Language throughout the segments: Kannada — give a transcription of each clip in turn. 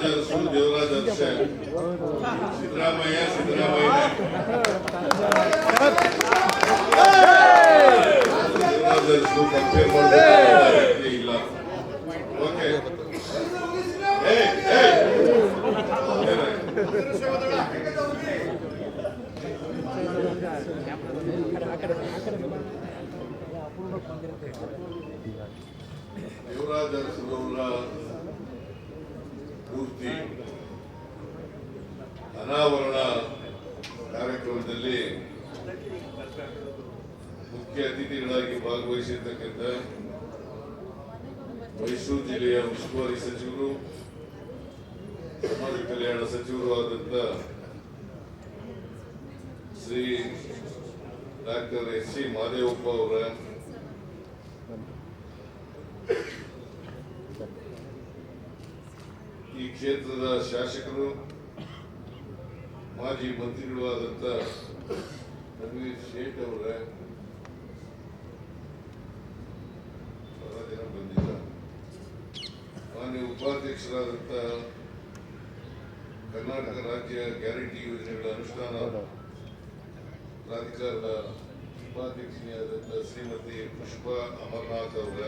ಅರಸು ದೇವರಾಜ ಅರಸೆ ಸಿದ್ದರಾಮಯ್ಯ ದೇವರಾಜ ಅರಸು ಕಂಪೇರ್ ಮಾಡಬೇಕು ಇಲ್ಲ. ಓಕೆ ದೇವರಾಜ ಅರಸುರವರ ಮೂರ್ತಿ ಅನಾವರಣ ಕಾರ್ಯಕ್ರಮದಲ್ಲಿ ಮುಖ್ಯ ಅತಿಥಿಗಳಾಗಿ ಭಾಗವಹಿಸಿರ್ತಕ್ಕಂಥ ಮೈಸೂರು ಜಿಲ್ಲೆಯ ಉಸ್ತುವಾರಿ ಸಚಿವರು ಸಮಾಜ ಕಲ್ಯಾಣ ಸಚಿವರು ಆದಂತ ಶ್ರೀ ಡಾಕ್ಟರ್ ಎಸ್.ಸಿ. ಮಹದೇವಪ್ಪ ಅವರ ಈ ಕ್ಷೇತ್ರದ ಶಾಸಕರು ಮಾಜಿ ಮಂತ್ರಿಗಳು ಆದಂತ ನವೀನ್ ಶೇಟ್ ಅವರ ಬಹಳ ಜನ ಬಂದಿಲ್ಲ. ಮಾನ್ಯ ಉಪಾಧ್ಯಕ್ಷರಾದಂತ ಕರ್ನಾಟಕ ರಾಜ್ಯ ಗ್ಯಾರಂಟಿ ಯೋಜನೆಗಳ ಅನುಷ್ಠಾನ ಪ್ರಾಧಿಕಾರದ ಉಪಾಧ್ಯಕ್ಷರಾದಂತ ಶ್ರೀಮತಿ ಪುಷ್ಪಾ ಅಮರನಾಥ್ ಅವರ,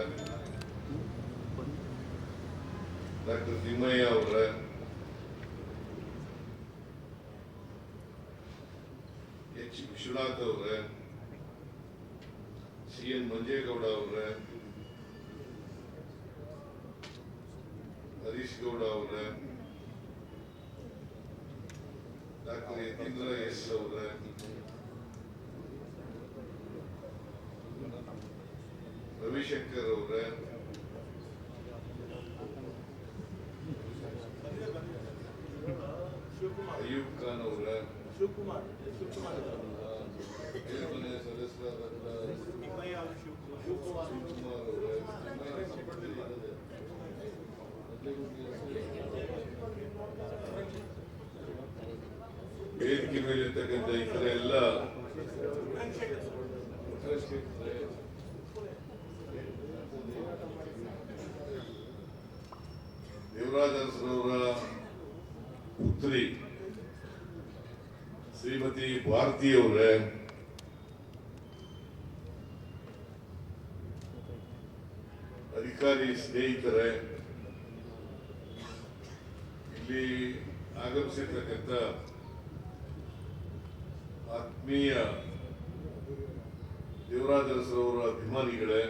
ಡಾಕ್ಟರ್ ತಿಮ್ಮಯ್ಯ ಅವರ, ಎಚ್ ವಿಶ್ವನಾಥ್ ಅವರ, ಸಿ.ಎನ್. ಮಂಜೇಗೌಡ ಅವರ, ಹರೀಶ್ ಗೌಡ ಅವರ, ಡಾಕ್ಟರ್ ಯತೀಂದ್ರ ಎಸ್ ಅವರ, ರವಿಶಂಕರ್ ಅವರ, ಅಯ್ಯೂಬ್ ಖಾನ್ ಅವರ, ಶಿವಕುಮಾರ್ ಸದಸ್ಯರಾದಂತ ಶಿವಕುಮಾರ್ ಅವರ, ವೇದಿಕೆ ಮೇಲಿರ್ತಕ್ಕಂಥ ಇತರ ಎಲ್ಲ ದೇವರಾಜ ಅರಸುರವರ ಪುತ್ರಿ ಶ್ರೀಮತಿ ಭಾರತಿ ಅವರೇ, ಅಧಿಕಾರಿ ಸ್ನೇಹಿತರೇ, ಇಲ್ಲಿ ಆಗಮಿಸಿರ್ತಕ್ಕಂಥ ಆತ್ಮೀಯ ದೇವರಾಜ ಅರಸುರವರ ಅಭಿಮಾನಿಗಳೇ,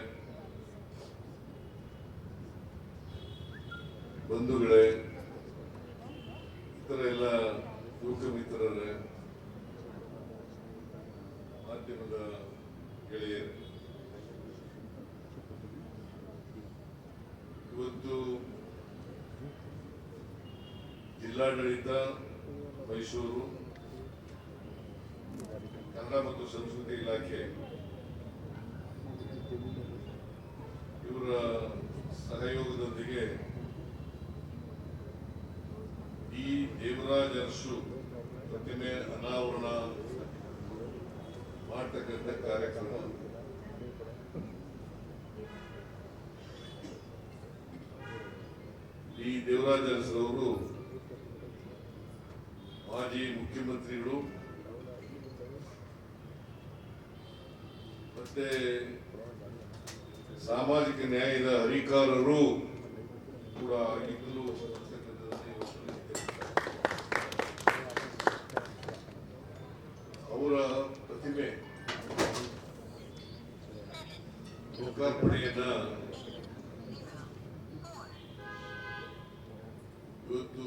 ಬಂಧುಗಳೇ, ಇತರ ಎಲ್ಲ ಯುವಕ ಮಿತ್ರರೇ, ಮಾಧ್ಯಮದ ಗೆಳೆಯರೇ, ಇವತ್ತು ಜಿಲ್ಲಾಡಳಿತ ಮೈಸೂರು ಕನ್ನಡ ಮತ್ತು ಸಂಸ್ಕೃತಿ ಇಲಾಖೆ ಇವರ ಸಹಯೋಗದೊಂದಿಗೆ ಈ ದೇವರಾಜ ಅರಸು ಪ್ರತಿಮೆ ಅನಾವರಣ ಮಾಡತಕ್ಕಂಥ ಕಾರ್ಯಕ್ರಮ ಈ ದೇವರಾಜ ಅರಸುರವರು ಮಾಜಿ ಮುಖ್ಯಮಂತ್ರಿಗಳು ಮತ್ತೆ ಸಾಮಾಜಿಕ ನ್ಯಾಯದ ಹರಿಕಾರರು ಕೂಡ ಆಗಿದ್ದು ಅವರ ಪ್ರತಿಮೆ ಲೋಕಾರ್ಪಣೆಯನ್ನ ಇವತ್ತು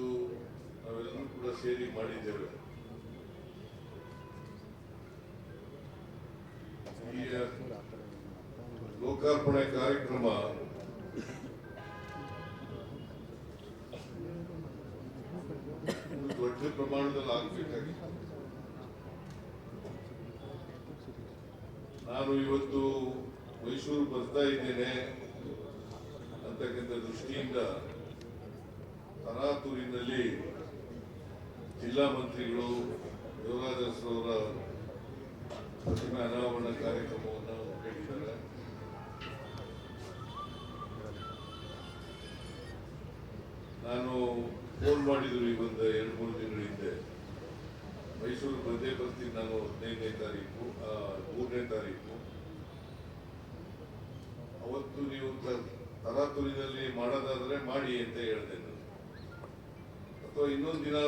ನಾವೆಲ್ಲರೂ ಕೂಡ ಸೇರಿ ಮಾಡಿದ್ದೇವೆ. ಈ ಲೋಕಾರ್ಪಣೆ ಕಾರ್ಯಕ್ರಮ ದೊಡ್ಡ ಪ್ರಮಾಣದಲ್ಲಿ ಆಗಬೇಕಾಗಿತ್ತು. ನಾನು ಇವತ್ತು ಮೈಸೂರು ಬರ್ತಾ ಇದ್ದೇನೆ ಅಂತಕ್ಕಂಥ ದೃಷ್ಟಿಯಿಂದ ತರಾತೂರಿನಲ್ಲಿ ಜಿಲ್ಲಾ ಮಂತ್ರಿಗಳು ದೇವರಾಜ ಅರಸುರವರ ಪ್ರತಿಮೆ ಅನಾವರಣ ಕಾರ್ಯಕ್ರಮವನ್ನು ಹೇಳಿದ್ದಾರೆ. ನಾನು ಫೋನ್ ಮಾಡಿದ್ರು ಈ ಒಂದು 2-3 ದಿನಗಳ ಹಿಂದೆ. ಮೈಸೂರು ಬಂದೇ ಬರ್ತೀನಿ ನಾನು 15ನೇ ತಾರೀಕು 3ನೇ ತಾರೀಕು. ಅವತ್ತು ನೀವು ತರಾತುರಿನಲ್ಲಿ ಮಾಡೋದಾದ್ರೆ ಮಾಡಿ ಅಂತ ಹೇಳಿದೆ ನಾನು. ಅಥವಾ ಇನ್ನೊಂದು ದಿನ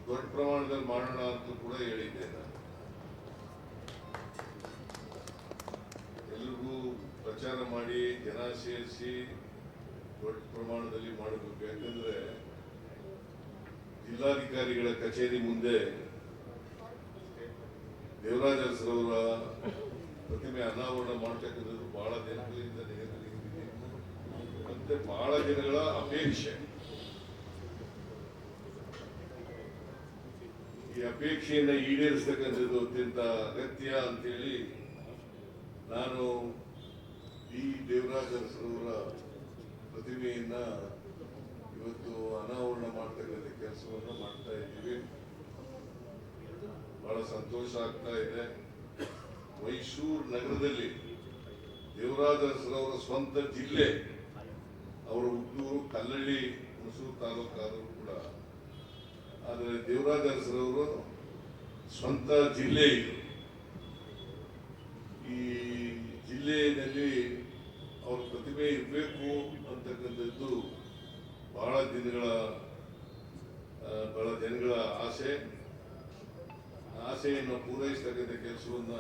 ದೊಡ್ಡ ಪ್ರಮಾಣದಲ್ಲಿ ಮಾಡೋಣ ಅಂತ ಕೂಡ ಹೇಳಿದ್ದೆ ನಾನು. ಎಲ್ರಿಗೂ ಪ್ರಚಾರ ಮಾಡಿ ಜನ ಸೇರಿಸಿ ದೊಡ್ಡ ಪ್ರಮಾಣದಲ್ಲಿ ಮಾಡಬೇಕು. ಯಾಕಂದ್ರೆ ಜಿಲ್ಲಾಧಿಕಾರಿಗಳ ಕಚೇರಿ ಮುಂದೆ ದೇವರಾಜ ಅರಸರವರ ಪ್ರತಿಮೆ ಅನಾವರಣ ಮಾಡತಕ್ಕಂಥದ್ದು ಬಹಳ ದಿನಗಳಿಂದ ನಿಗದಿಯಾಗಿದೆ. ಮತ್ತೆ ಬಹಳ ದಿನಗಳ ಅಪೇಕ್ಷೆ. ಈ ಅಪೇಕ್ಷೆಯನ್ನ ಈಡೇರಿಸತಕ್ಕಂಥದ್ದು ಅತ್ಯಂತ ಅಗತ್ಯ ಅಂತೇಳಿ ನಾನು ಈ ದೇವರಾಜ ಅರಸರವರ ಪ್ರತಿಮೆಯನ್ನ ಇವತ್ತು ಅನಾವರಣ ಮಾಡ್ತಕ್ಕಂಥ ಕೆಲಸವನ್ನು ಮಾಡ್ತಾ ಇದ್ದೀವಿ. ಬಹಳ ಸಂತೋಷ ಆಗ್ತಾ ಇದೆ. ಮೈಸೂರು ನಗರದಲ್ಲಿ ದೇವರಾಜ ಅರಸರವರ ಸ್ವಂತ ಜಿಲ್ಲೆ, ಅವರ ಹುಟ್ಟೂರು ಕಲ್ಲಳ್ಳಿ ಹುಣಸೂರು ತಾಲೂಕಾದರೂ ಕೂಡ, ಆದರೆ ದೇವರಾಜ ಅರಸರವರು ಸ್ವಂತ ಜಿಲ್ಲೆ ಇದು. ಈ ಜಿಲ್ಲೆಯಲ್ಲಿ ಅವರ ಪ್ರತಿಮೆ ಇರಬೇಕು ಅಂತಕ್ಕಂಥದ್ದು ಬಹಳ ಜನಗಳ ಆಸೆಯನ್ನು ಪೂರೈಸತಕ್ಕಂಥ ಕೆಲಸವನ್ನ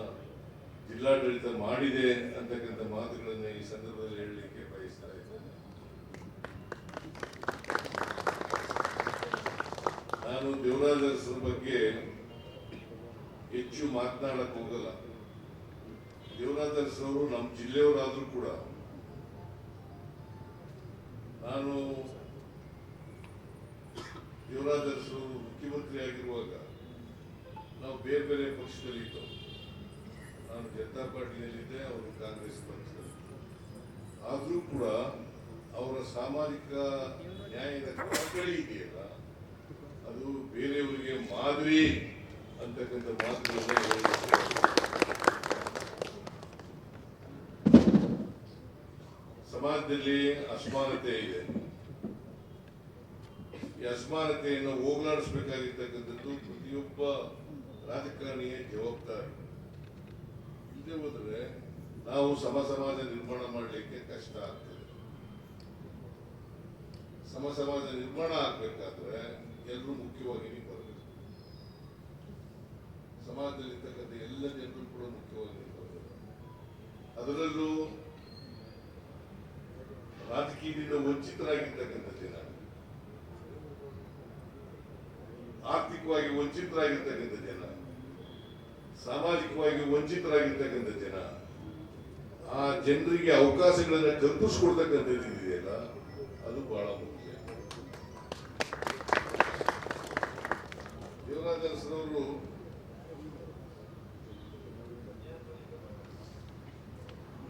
ಜಿಲ್ಲಾಡಳಿತ ಮಾಡಿದೆ ಅಂತಕ್ಕಂಥ ಮಾತುಗಳನ್ನು ಈ ಸಂದರ್ಭದಲ್ಲಿ ಹೇಳಲಿಕ್ಕೆ ಬಯಸ್ತಾ ಇದ್ದೇನೆ. ನಾನು ದೇವರಾಜ ಅರಸರ ಬಗ್ಗೆ ಹೆಚ್ಚು ಮಾತನಾಡಕ್ ಹೋಗಲ್ಲ. ದೇವರಾಜ ಅರಸರವರು ನಮ್ಮ ಜಿಲ್ಲೆಯವರಾದ್ರೂ ಕೂಡ ನಾನು ದೇವರಾಜ ಅರಸರವರು ಮುಖ್ಯಮಂತ್ರಿ ಆಗಿರುವಾಗ ನಾವು ಬೇರೆ ಬೇರೆ ಪಕ್ಷದಲ್ಲಿ ಇದ್ದವು. ನಾನು ಜನತಾ ಪಾರ್ಟಿನಲ್ಲಿದ್ದೆ, ಅವರು ಕಾಂಗ್ರೆಸ್ ಪಕ್ಷದಲ್ಲಿ. ಆದರೂ ಕೂಡ ಅವರ ಸಾಮಾಜಿಕ ನ್ಯಾಯದ ಕಳಕಳಿ ಇದೆಯಲ್ಲ, ಅದು ಬೇರೆಯವರಿಗೆ ಮಾದರಿ ಅಂತಕ್ಕಂಥ ಮಾತುಗಳನ್ನ ಹೇಳಿದ್ದಾರೆ. ಸಮಾಜದಲ್ಲಿ ಅಸಮಾನತೆ ಇದೆ. ಈ ಅಸಮಾನತೆಯನ್ನು ಹೋಗಲಾಡಿಸಬೇಕಾಗಿರ್ತಕ್ಕಂಥದ್ದು ಪ್ರತಿಯೊಬ್ಬ ರಾಜಕಾರಣಿಯ ಜವಾಬ್ದಾರಿ. ಇಲ್ಲದೆ ಹೋದ್ರೆ ನಾವು ಸಮಾಜ ನಿರ್ಮಾಣ ಮಾಡಲಿಕ್ಕೆ ಕಷ್ಟ ಆಗ್ತದೆ. ಸಮಾಜ ನಿರ್ಮಾಣ ಆಗ್ಬೇಕಾದ್ರೆ ಎಲ್ಲರೂ ಮುಖ್ಯವಾಗಿ ಬರಬೇಕು. ಸಮಾಜದಲ್ಲಿರ್ತಕ್ಕಂಥ ಎಲ್ಲ ಜನರು ಕೂಡ ಮುಖ್ಯವಾಗಿ ಬರಬೇಕು. ಅದರಲ್ಲೂ ರಾಜಕೀಯದಿಂದ ವಂಚಿತರಾಗಿರ್ತಕ್ಕಂಥ ಜನ, ಆರ್ಥಿಕವಾಗಿ ವಂಚಿತರಾಗಿರ್ತಕ್ಕಂಥ ಜನ, ಸಾಮಾಜಿಕವಾಗಿ ವಂಚಿತರಾಗಿರ್ತಕ್ಕಂಥ ಜನ, ಆ ಜನರಿಗೆ ಅವಕಾಶಗಳನ್ನು ಕಲ್ಪಿಸ್ಕೊಡ್ತಕ್ಕಂಥದ್ದು ಇದೆಯಲ್ಲ, ಅದು ಬಹಳ ಮುಖ್ಯ. ದೇವರಾಜ ಅರಸರವರು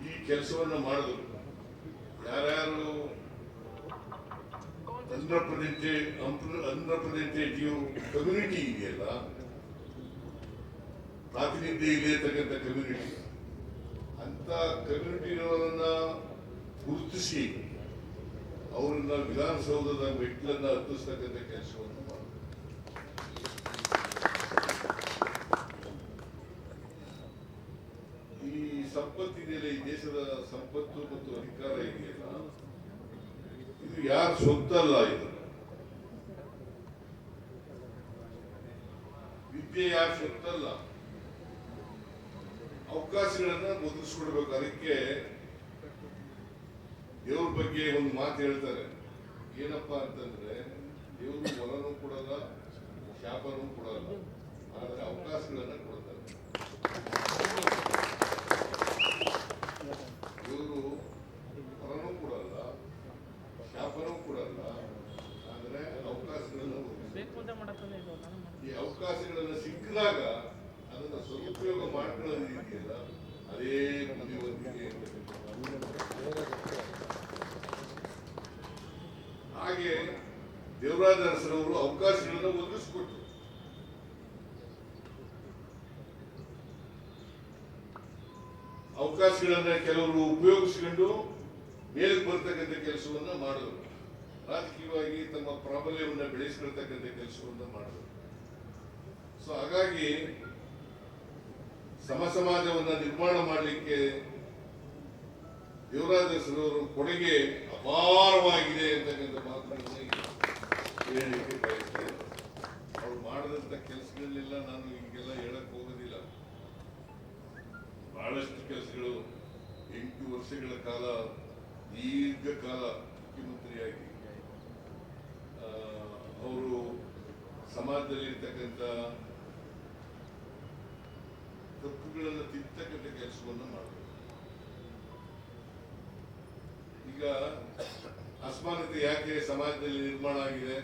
ಈ ಕೆಲಸವನ್ನು ಮಾಡಿದ್ರು. ಯಾರ್ಯಾರು ಅನ್ರೆಪ್ರೆಸೆಂಟೇಟಿವ್ ಕಮ್ಯುನಿಟಿ ಇದೆಯಲ್ಲ, ಪ್ರಾತಿನಿಧ್ಯ ಇರತಕ್ಕಂಥ ಕಮ್ಯುನಿಟಿ, ಅಂತ ಕಮ್ಯುನಿಟಿಯವರನ್ನ ಗುರುತಿಸಿ ಅವರನ್ನ ವಿಧಾನಸೌಧದ ಮೆಟ್ಲನ್ನ ಹತ್ತಿಸ್ತಕ್ಕಂಥ ಕೆಲಸವನ್ನು ಮಾಡಿದ್ರು. ಈ ಸಂಪತ್ತಿದೆಯಲ್ಲ, ಈ ದೇಶದ ಸಂಪತ್ತು ಮತ್ತು ಅಧಿಕಾರ ಇದೆಯಲ್ಲ, ಇದು ಯಾರು ಸೊತ್ತಲ್ಲ. ಇದು ವಿದ್ಯೆ ಯಾರು ಸೊತ್ತಲ್ಲ. ಅವಕಾಶಗಳನ್ನ ಒದಗಿಸ್ಕೊಡ್ಬೇಕು. ಅದಕ್ಕೆ ದೇವ್ರ ಬಗ್ಗೆ ಒಂದು ಮಾತು ಹೇಳ್ತಾರೆ. ಏನಪ್ಪಾ ಅಂತಂದ್ರೆ, ದೇವರು ಹೊಲನೂ ಕೊಡಲ್ಲ, ಶಾಪನೂ ಕೊಡಲ್ಲ, ಆದ್ರೆ ಅವಕಾಶಗಳನ್ನ ಕೊಡ್ತಾರೆ. ದೇವರು ಹೊಲನೂ ಕೊಡಲ್ಲ, ಶಾಪನೂ ಕೊಡಲ್ಲ, ಆದ್ರೆ ಅವಕಾಶಗಳನ್ನ ಈ ಅವಕಾಶಗಳನ್ನ ಸಿಕ್ಕಿದಾಗ ಅದನ್ನ ಸದುಪಯೋಗ ಮಾಡ್ಕೊಳ್ಳೋದಿದೆಯಲ್ಲ, ಅದೇ ಬುದ್ಧಿವಂತಿಕೆ. ಹಾಗೆ ದೇವರಾಜ ಅರಸರವರು ಅವಕಾಶಗಳನ್ನ ಒದಗಿಸ್ಕೊಟ್ರು. ಅವಕಾಶಗಳನ್ನ ಕೆಲವರು ಉಪಯೋಗಿಸಿಕೊಂಡು ಮೇಲಕ್ಕೆ ಬರ್ತಕ್ಕಂಥ ಕೆಲಸವನ್ನ ಮಾಡಿದ್ರು. ರಾಜಕೀಯವಾಗಿ ತಮ್ಮ ಪ್ರಾಬಲ್ಯವನ್ನು ಬೆಳೆಸಿಕೊಳ್ತಕ್ಕಂಥ ಕೆಲಸವನ್ನು ಮಾಡಿದ್ರು. ಸೊ ಹಾಗಾಗಿ ಸಮಾಜವನ್ನ ನಿರ್ಮಾಣ ಮಾಡಲಿಕ್ಕೆ ದೇವರಾಜ ಅರಸರವರ ಕೊಡುಗೆ ಅಪಾರವಾಗಿದೆ ಅಂತಕ್ಕಂಥ ಮಾತುಗಳನ್ನ ಹೇಳಲಿಕ್ಕೆ ಬಯಸ್ತಾ ಇದ್ದಾರೆ. ಅವ್ರು ಮಾಡಿದಂತ ಕೆಲಸಗಳನ್ನೆಲ್ಲ ನಾನು ಈಗೆಲ್ಲ ಹೇಳಕ್ ಹೋಗೋದಿಲ್ಲ. ಬಹಳಷ್ಟು ಕೆಲಸಗಳು 8 ವರ್ಷಗಳ ಕಾಲ ದೀರ್ಘಕಾಲ ಮುಖ್ಯಮಂತ್ರಿಯಾಗಿ ಅವರು ಸಮಾಜದಲ್ಲಿ ಇರ್ತಕ್ಕಂಥ ತಪ್ಪುಗಳನ್ನು ತಿದ್ದತಕ್ಕಂಥ ಕೆಲಸವನ್ನು ಮಾಡಿದ್ರು. ಈಗ ಅಸಮಾನತೆ ಯಾಕೆ ಸಮಾಜದಲ್ಲಿ ನಿರ್ಮಾಣ ಆಗಿದೆ,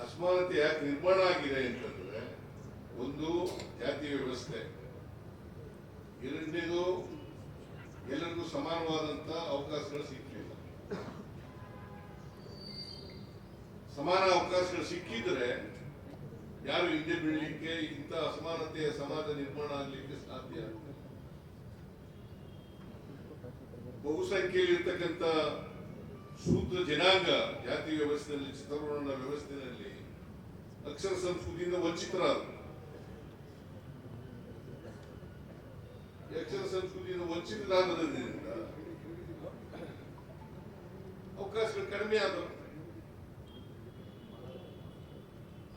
ಅಸಮಾನತೆ ಯಾಕೆ ನಿರ್ಮಾಣ ಆಗಿದೆ ಅಂತಂದ್ರೆ, ಒಂದು ಜಾತಿ ವ್ಯವಸ್ಥೆ, ಎರಡನೇದು ಎಲ್ಲರಿಗೂ ಸಮಾನವಾದಂತ ಅವಕಾಶಗಳು ಸಿಕ್ಕಿಲ್ಲ. ಸಮಾನ ಅವಕಾಶಗಳು ಸಿಕ್ಕಿದ್ರೆ ಯಾರು ಹಿಂದೆ ಬೀಳಲಿಕ್ಕೆ, ಇಂಥ ಅಸಮಾನತೆಯ ಸಮಾಜ ನಿರ್ಮಾಣ ಆಗಲಿಕ್ಕೆ ಸಾಧ್ಯ. ಬಹುಸಂಖ್ಯೆಯಲ್ಲಿ ಇರ್ತಕ್ಕಂಥ ಶೂದ್ರ ಜನಾಂಗ ಜಾತಿ ವ್ಯವಸ್ಥೆಯಲ್ಲಿ, ಚಿತ್ರವರ್ಣ ವ್ಯವಸ್ಥೆಯಲ್ಲಿ ಅಕ್ಷರ ಸಂಸ್ಕೃತಿಯಿಂದ ವಂಚಿತರಾದರು. ಅಕ್ಷರ ಸಂಸ್ಕೃತಿಯಿಂದ ವಂಚಿತರಾದರಿಂದ ಅವಕಾಶಗಳು ಕಡಿಮೆ ಆದವು.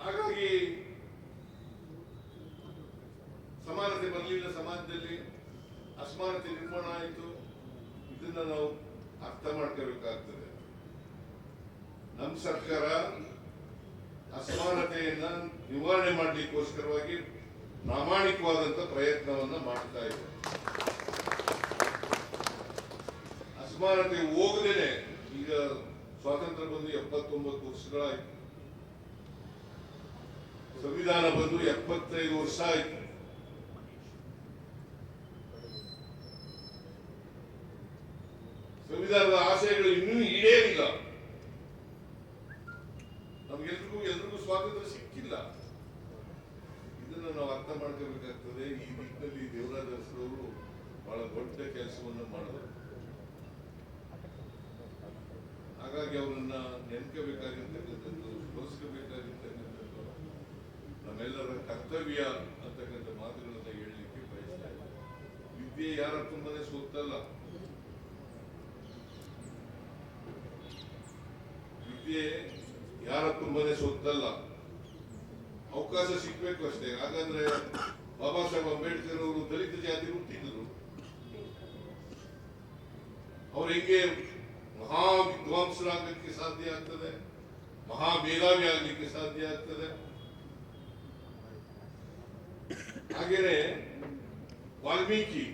ಹಾಗಾಗಿ ಸಮಾನತೆ ಬರಲಿಲ್ಲ, ಸಮಾಜದಲ್ಲಿ ಅಸಮಾನತೆ ನಿರ್ಮಾಣ ಆಯಿತು. ಇದನ್ನ ನಾವು ಅರ್ಥ ಮಾಡ್ಕೋಬೇಕಾಗ್ತದೆ. ನಮ್ಮ ಸರ್ಕಾರ ಅಸಮಾನತೆಯನ್ನ ನಿವಾರಣೆ ಮಾಡಲಿಕ್ಕೋಸ್ಕರವಾಗಿ ಪ್ರಾಮಾಣಿಕವಾದಂತ ಪ್ರಯತ್ನವನ್ನ ಮಾಡ್ತಾ ಇದೆ. ಅಸಮಾನತೆ ಹೋಗದೇನೆ ಈಗ ಸ್ವಾತಂತ್ರ್ಯ ಬಂದು 79 ವರ್ಷಗಳಾಯ್ತು, ಸಂವಿಧಾನ ಬಂದು 75 ವರ್ಷ ಆಯ್ತು. ಸಂವಿಧಾನದ ಆಶಯಗಳು ಇನ್ನೂ ಈಡೇರಿಲ್ಲ. ಎಲ್ರಿಗೂ ಸ್ವಾತಂತ್ರ್ಯ ಸಿಕ್ಕಿಲ್ಲ. ಇದನ್ನ ನಾವು ಅರ್ಥ ಮಾಡ್ಕೋಬೇಕಾಗ್ತದೆ. ಈ ನಿಟ್ಟಿನಲ್ಲಿ ದೇವರಾಜ ಅರಸರವರು ಬಹಳ ದೊಡ್ಡ ಕೆಲಸವನ್ನು ಮಾಡಿದರು. ಹಾಗಾಗಿ ಅವರನ್ನ ನೆನ್ಕೋಬೇಕಾಗಿರ್ತಕ್ಕಂಥದ್ದು, ಸ್ಮರಿಸಬೇಕಾಗಿರ್ತಕ್ಕಂಥದ್ದು ನಮ್ಮೆಲ್ಲರ ಕರ್ತವ್ಯ ಅಂತಕ್ಕಂಥ ಮಾತುಗಳನ್ನ ಹೇಳಲಿಕ್ಕೆ ಬಯಸ್ತಾ ಇದ್ದಾರೆ. ವಿದ್ಯೆ ಯಾರ ತುಂಬನೇ ಸೂಕ್ತಲ್ಲ. ವಿದ್ಯೆ ಯಾರ ತುಂಬನೇ ಸೂಕ್ತಲ್ಲ. ಅವಕಾಶ ಸಿಗ್ಬೇಕು ಅಷ್ಟೇ. ಹಾಗಾದ್ರೆ ಬಾಬಾ ಸಾಹೇಬ್ ಅಂಬೇಡ್ಕರ್ ಅವರು ದಲಿತ ಜಾತಿ ಹುಟ್ಟಿದ್ರು. ಅವ್ರು ಹೆಂಗೆ ಮಹಾ ವಿದ್ವಾಂಸರಾಗಲಿಕ್ಕೆ ಸಾಧ್ಯ ಆಗ್ತದೆ, ಮಹಾ ಮೇಧಾವಿ ಆಗ್ಲಿಕ್ಕೆ ಸಾಧ್ಯ ಆಗ್ತದೆ. ಹಾಗೇನೆ ವಾಲ್ಮೀಕಿ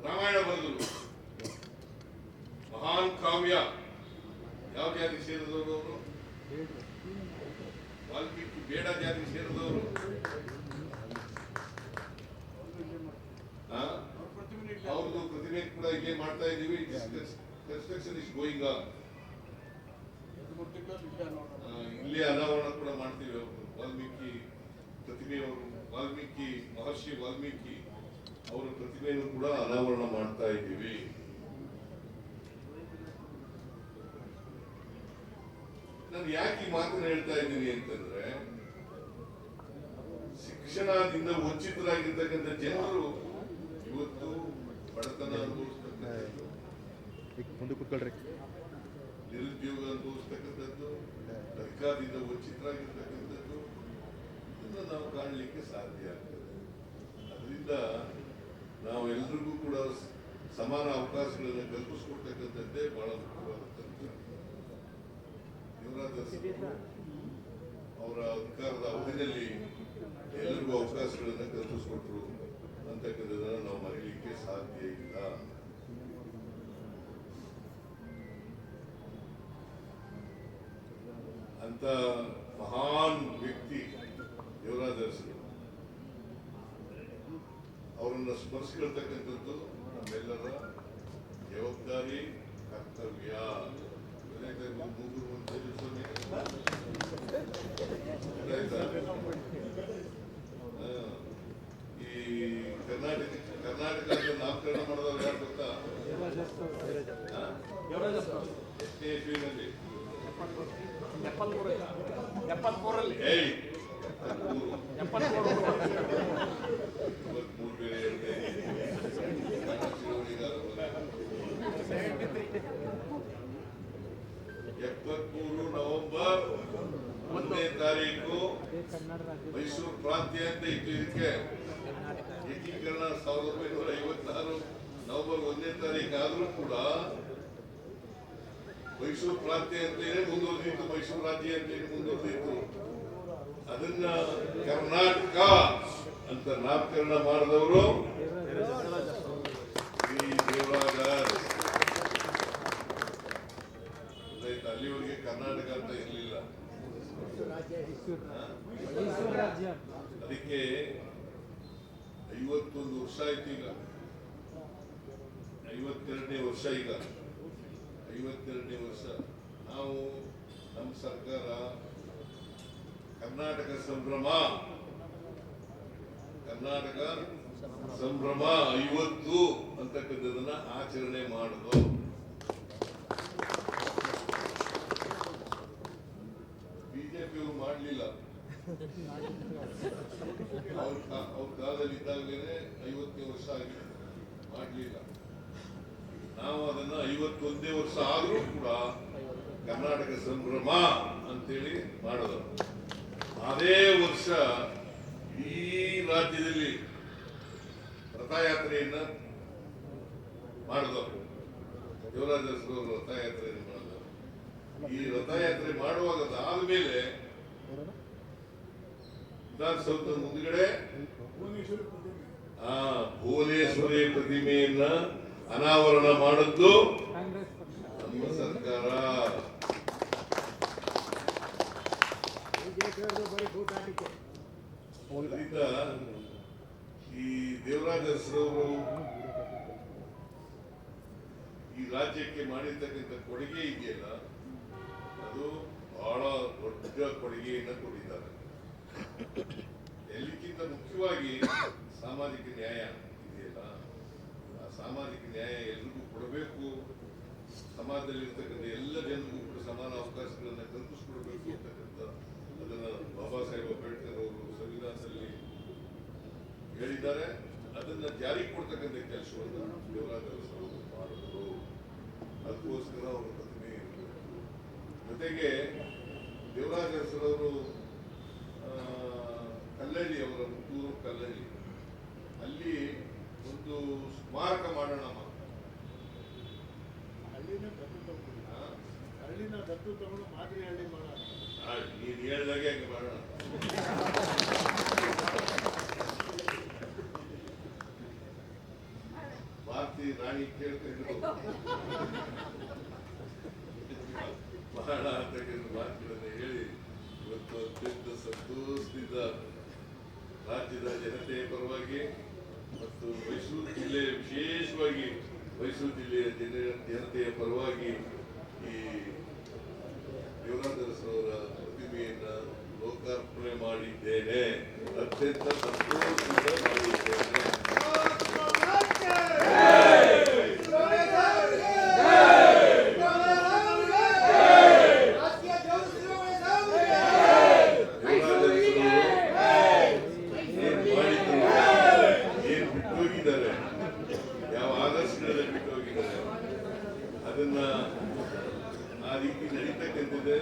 ರಾಮಾಯಣ ಬರೆದರು, ಮಹಾನ್ ಕಾವ್ಯ. ಯಾವ ಜಾತಿ ಸೇರಿದವರು ಅವರು? ವಾಲ್ಮೀಕಿ ಬೇಡ ಜಾತಿ ಸೇರಿದವರು. ಅವ್ರದ್ದು ಪ್ರತಿಮೆ ಕೂಡ ಹೀಗೆ ಮಾಡ್ತಾ ಇದೀವಿ. Construction is going on. ಇಲ್ಲಿ ಅನಾವರಣ ಕೂಡ ಮಾಡ್ತೀವಿ. ವಾಲ್ಮೀಕಿ ಪ್ರತಿಮೆಯವರು, ವಾಲ್ಮೀಕಿ ಮಹರ್ಷಿ ವಾಲ್ಮೀಕಿ ಅವರ ಪ್ರತಿಮೆಯನ್ನು ಕೂಡ ಅನಾವರಣ ಮಾಡ್ತಾ ಇದ್ದೀವಿ. ನಾನು ಯಾಕೆ ಈ ಮಾತನ್ನು ಹೇಳ್ತಾ ಇದ್ದೀನಿ ಅಂತಂದ್ರೆ, ಶಿಕ್ಷಣದಿಂದ ವಂಚಿತರಾಗಿರ್ತಕ್ಕಂಥ ಜನರು ಇವತ್ತು ಬಡತನ ಅನುಭವಿಸ್ತಕ್ಕಂಥದ್ದು, ನಿರುದ್ಯೋಗ ಅನುಭವಿಸ್ತಕ್ಕಂಥದ್ದು, ಅಧಿಕಾರದಿಂದ ವಂಚಿತರಾಗಿರ್ತಕ್ಕಂಥದ್ದು, ಇದನ್ನು ನಾವು ಕಾಣಲಿಕ್ಕೆ ಸಾಧ್ಯ ಆಗ್ತದೆ. ಅದರಿಂದ ನಾವು ಎಲ್ರಿಗೂ ಕೂಡ ಸಮಾನ ಅವಕಾಶಗಳನ್ನು ಕಲ್ಪಿಸಿಕೊಡ್ತಕ್ಕಂಥದ್ದೇ ಬಹಳ ಮುಖ್ಯವಾದ ತಂತ್ರ. ಅವರ ಅಧಿಕಾರದ ಅವಧಿಯಲ್ಲಿ ಎಲ್ಲರಿಗೂ ಅವಕಾಶಗಳನ್ನು ಕಲ್ಪಿಸಿಕೊಟ್ರು ಅಂತಕ್ಕಂಥದ್ದನ್ನು ನಾವು ಮರೀಲಿಕ್ಕೆ ಸಾಧ್ಯ ಇಲ್ಲ. ಅಂತ ಮಹಾನ್ ವ್ಯಕ್ತಿ ದೇವರಾಜ ಅರಸರು. ಅವರನ್ನು ಸ್ಮರಿಸಿಕೊಳ್ತಕ್ಕಂಥದ್ದು ನಮ್ಮೆಲ್ಲರ ಜವಾಬ್ದಾರಿ, ಕರ್ತವ್ಯ. ಈ ಕರ್ನಾಟಕ ನಾಮಕರಣ ಮಾಡಿದವ್ರು ಯಾರು ಗೊತ್ತಾ? ಎಷ್ಟನೇ ಇಸ್ವಿನಲ್ಲಿ 73ರಲ್ಲಿ ಏಯ್ 73 ಮೂರು ಬೇರೆ ಇರುತ್ತೆ. ನವೆಂಬರ್ 1ನೇ ತಾರೀಕು ಮೈಸೂರು ಪ್ರಾಂತ್ಯ ಅಂತ ಇತ್ತು. ಇದಕ್ಕೆ ಏಕೀಕರಣ 1956 ನವೆಂಬರ್ 1ನೇ ತಾರೀಕು ಆದ್ರೂ ಕೂಡ ಮೈಸೂರು ಪ್ರಾಂತ್ಯ ಅಂತೇನೆ ಮುಂದುವರೆದಿತ್ತು, ಮೈಸೂರು ರಾಜ್ಯ ಅಂತೇನೆ ಮುಂದುವರೆದಿತ್ತು. ಅದನ್ನ ಕರ್ನಾಟಕ ಅಂತ ನಾಮಕರಣ ಮಾಡಿದವರು ಶ್ರೀ ದೇವರಾಜ. ಅಲ್ಲಿವರೆಗೆ ಕರ್ನಾಟಕ ಅಂತ ಇರಲಿಲ್ಲ. ಅದಕ್ಕೆ 51 ವರ್ಷ ಆಯ್ತು. ಈಗ 52ನೇ ವರ್ಷ. ಈಗ 52ನೇ ವರ್ಷ ನಾವು ನಮ್ಮ ಸರ್ಕಾರ ಕರ್ನಾಟಕ ಸಂಭ್ರಮ 50 ಅಂತಕ್ಕಂಥದನ್ನ ಆಚರಣೆ ಮಾಡೋದು. ಬಿಜೆಪಿಯವರು ಮಾಡಲಿಲ್ಲ. ಅವ್ರ ಕಾಲದಲ್ಲಿ ಇದ್ದಾಗಲೇ 50ನೇ ವರ್ಷ ಆಗಿದೆ, ಮಾಡಲಿಲ್ಲ. ನಾವು ಅದನ್ನ 51ನೇ ವರ್ಷ ಆದ್ರೂ ಕೂಡ ಕರ್ನಾಟಕ ಸಂಭ್ರಮ ಅಂತೇಳಿ ಮಾಡೋದು. ಅದೇ ವರ್ಷ ಈ ರಾಜ್ಯದಲ್ಲಿ ರಥಯಾತ್ರೆಯನ್ನ ಮಾಡಿದವರು ದೇವರಾಜ ಅರಸು ರಥಯಾತ್ರೆಯನ್ನು ಮಾಡಿದವರು. ಈ ರಥಯಾತ್ರೆ ಮಾಡುವಾಗ ಆದ್ಮೇಲೆ ವಿಧಾನಸೌಧದ ಮುಂದ್ಗಡೆ ಭುವನೇಶ್ವರಿ ಪ್ರತಿಮೆಯನ್ನ ಅನಾವರಣ ಮಾಡಿದ್ದು ನಮ್ಮ ಸರ್ಕಾರ. ಅದರಿಂದ ಈ ದೇವರಾಜ ಅರಸರವರು ಈ ರಾಜ್ಯಕ್ಕೆ ಮಾಡಿರ್ತಕ್ಕಂಥ ಕೊಡುಗೆ ಇದೆಯಲ್ಲ, ಅದು ಬಹಳ ದೊಡ್ಡ ಕೊಡುಗೆಯನ್ನ ಕೊಟ್ಟಿದ್ದಾರೆ. ಎಲ್ಲಕ್ಕಿಂತ ಮುಖ್ಯವಾಗಿ ಸಾಮಾಜಿಕ ನ್ಯಾಯ ಇದೆಯಲ್ಲ, ಆ ಸಾಮಾಜಿಕ ನ್ಯಾಯ ಎಲ್ರಿಗೂ ಕೊಡಬೇಕು. ಸಮಾಜದಲ್ಲಿರ್ತಕ್ಕಂಥ ಎಲ್ಲ ಜನರಿಗೂ ಕೂಡ ಸಮಾನ ಅವಕಾಶಗಳನ್ನ ಕಲ್ಪಿಸ್ಕೊಡ್ಬೇಕು ಅಂತಕ್ಕಂಥ ಅದನ್ನ ಬಾಬಾ ಸಾಹೇಬ್ ಅಂಬೇಡ್ಕರ್ ಅವರು ಸಂವಿಧಾನದಲ್ಲಿ ಹೇಳಿದ್ದಾರೆ. ಅದನ್ನ ಜಾರಿಗೆ ಕೊಡ್ತಕ್ಕಂಥ ಕೆಲಸವನ್ನು ದೇವರಾಜ ಅರಸರು ಮಾಡಿದ್ರು. ಅದಕ್ಕೋಸ್ಕರ ಅವರು ಪ್ರತಿಮೆ ಇರಬೇಕು. ಜೊತೆಗೆ ದೇವರಾಜ ಅರಸರವರು ಕಲ್ಲಳ್ಳಿ, ಅವರ ಹುಟ್ಟೂರು ಕಲ್ಲಳ್ಳಿ, ಅಲ್ಲಿ ಒಂದು ಸ್ಮಾರಕ ಮಾಡೋಣ. ಹಳ್ಳಿನ ದತ್ತು ತಗೊಂಡು ಮಾದರಿ ಹಳ್ಳಿ ಮಾಡೋಣ. ನೀನ್ ಹೇಳ್ದಾಗೆ ಹಂಗೆ ಮಾಡೋಣ. ಭಾರತಿ ರಾಣಿ ಕೇಳ್ಕೊಂಡು ಮಾಡೋಣ ಅಂತಕ್ಕಂಥ ಮಾತುಗಳನ್ನು ಹೇಳಿ ಇವತ್ತು ಅತ್ಯಂತ ಸಂತೋಷದಿಂದ ರಾಜ್ಯದ ಜನತೆಯ ಪರವಾಗಿ ಮತ್ತು ಮೈಸೂರು ಜಿಲ್ಲೆ, ವಿಶೇಷವಾಗಿ ಮೈಸೂರು ಜಿಲ್ಲೆಯ ಜನತೆಯ ಪರವಾಗಿ ಈ ದೇವರಾಜ ಅರಸರವರ ಪ್ರತಿಮೆಯನ್ನ ಲೋಕಾರ್ಪಣೆ ಮಾಡಿದ್ದೇನೆ. ಅತ್ಯಂತ ಸಂತೋಷದಿಂದ ಮಾಡಿದ್ದೇನೆ. ಏನ್ ಬಿಟ್ಟು ಹೋಗಿದ್ದಾರೆ, ಯಾವ ಆದರ್ಶಗಳಲ್ಲಿ ಬಿಟ್ಟು ಹೋಗಿದ್ದಾರೆ, ಅದನ್ನ ಆ ರೀತಿ ನಡೀತಕ್ಕಂಥದ್ದೇ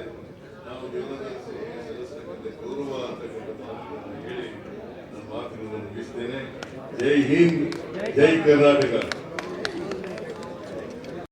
ನಾವು ದೇವರಾಜ ಅರಸರಿಗೆ ಸಲ್ಲಿಸ್ತಕ್ಕಂಥ ಗೌರವ ಅಂತಕ್ಕಂಥ ಮಾತುಗಳನ್ನು ಹೇಳಿ ನನ್ನ ಮಾತುಗಳನ್ನು ಮುಗಿಸ್ತೇನೆ. ಜೈ ಹಿಂದ್, ಜೈ ಕರ್ನಾಟಕ.